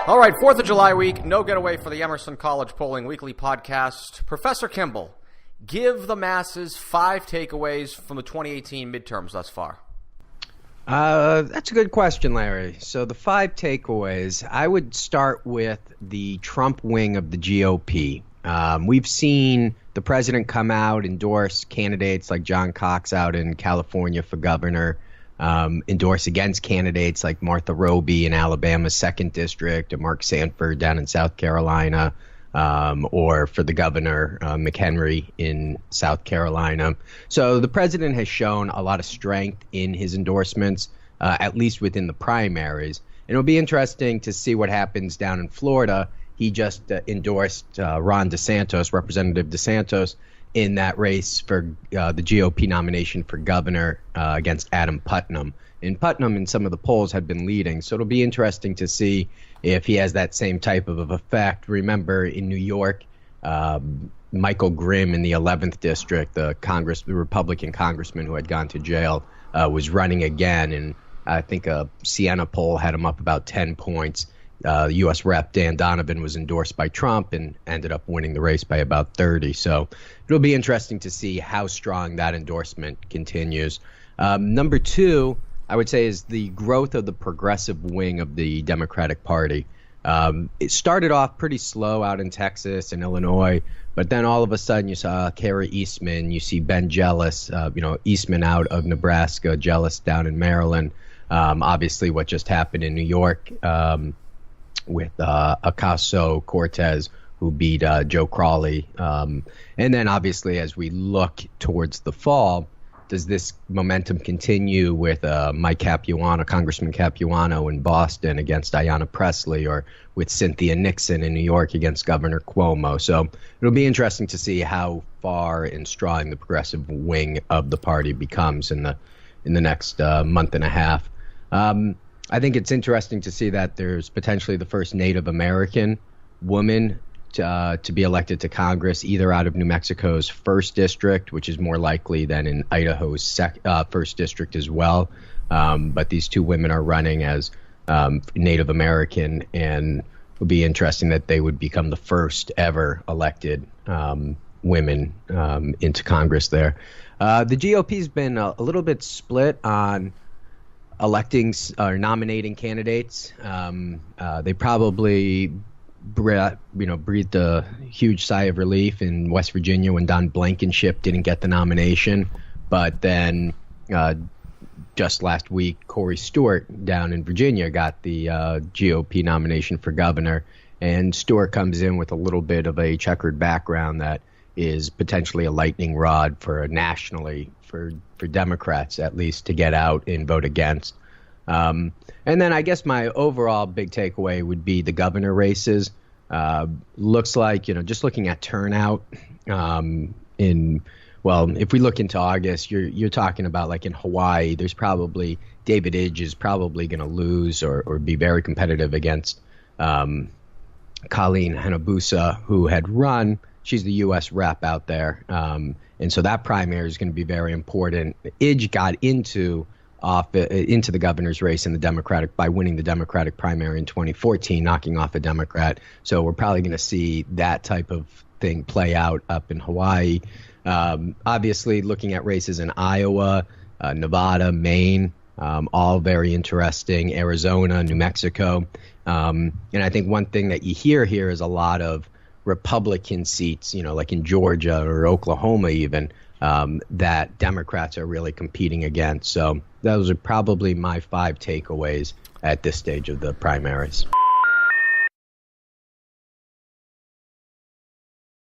All right, 4th of July week, no getaway for the Emerson College Polling Weekly Podcast. Professor Kimball, give the masses 5 takeaways from the 2018 midterms thus far. That's a good question, Larry. So the 5 takeaways, I would start with the Trump wing of the GOP. We've seen the president come out, endorse candidates like John Cox out in California for governor, endorse against candidates like Martha Roby in Alabama's 2nd District, or Mark Sanford down in South Carolina, or for the governor, McHenry in South Carolina. So the president has shown a lot of strength in his endorsements, at least within the primaries. And it'll be interesting to see what happens down in Florida. He just endorsed Ron DeSantis, Representative DeSantis, in that race for the GOP nomination for governor against Adam Putnam. And Putnam in some of the polls had been leading, so it'll be interesting to see if he has that same type of effect. Remember, in New York, Michael Grimm in the 11th district, the Republican congressman who had gone to jail, was running again, and I think a Siena poll had him up about 10 points. U.S. Rep. Dan Donovan was endorsed by Trump and ended up winning the race by about 30. So it'll be interesting to see how strong that endorsement continues. Number 2, I would say, is the growth of the progressive wing of the Democratic Party. It started off pretty slow out in Texas and Illinois, but then all of a sudden you saw Kara Eastman, you see Ben Jealous, Eastman out of Nebraska, Jealous down in Maryland. Obviously what just happened in New York with Ocasio-Cortez, who beat Joe Crowley. And then obviously as we look towards the fall, does this momentum continue with Mike Capuano, Congressman Capuano in Boston against Ayanna Pressley, or with Cynthia Nixon in New York against Governor Cuomo? So it'll be interesting to see how far and strong the progressive wing of the party becomes in the next month and a half. I think it's interesting to see that there's potentially the first Native American woman to be elected to Congress, either out of New Mexico's 1st District, which is more likely than in Idaho's 1st District as well. But these 2 women are running as Native American, and it would be interesting that they would become the first ever elected women into Congress there. The GOP's been a little bit split on electing or nominating candidates. They probably breathed a huge sigh of relief in West Virginia when Don Blankenship didn't get the nomination. But then just last week, Corey Stewart down in Virginia got the GOP nomination for governor. And Stewart comes in with a little bit of a checkered background that is potentially a lightning rod for nationally for Democrats, at least, to get out and vote against. And then I guess my overall big takeaway would be the governor races. Looks like, just looking at turnout if we look into August, you're talking about, like in Hawaii, there's probably David Idge is probably going to lose or be very competitive against Colleen Hanabusa, who had run. She's the U.S. rep out there. And so that primary is going to be very important. Idge got into the governor's race in the Democratic by winning the Democratic primary in 2014, knocking off a Democrat. So we're probably going to see that type of thing play out up in Hawaii. Obviously, looking at races in Iowa, Nevada, Maine, all very interesting. Arizona, New Mexico. And I think one thing that you hear here is a lot of Republican seats, like in Georgia or Oklahoma even, that Democrats are really competing against. So those are probably my 5 takeaways at this stage of the primaries.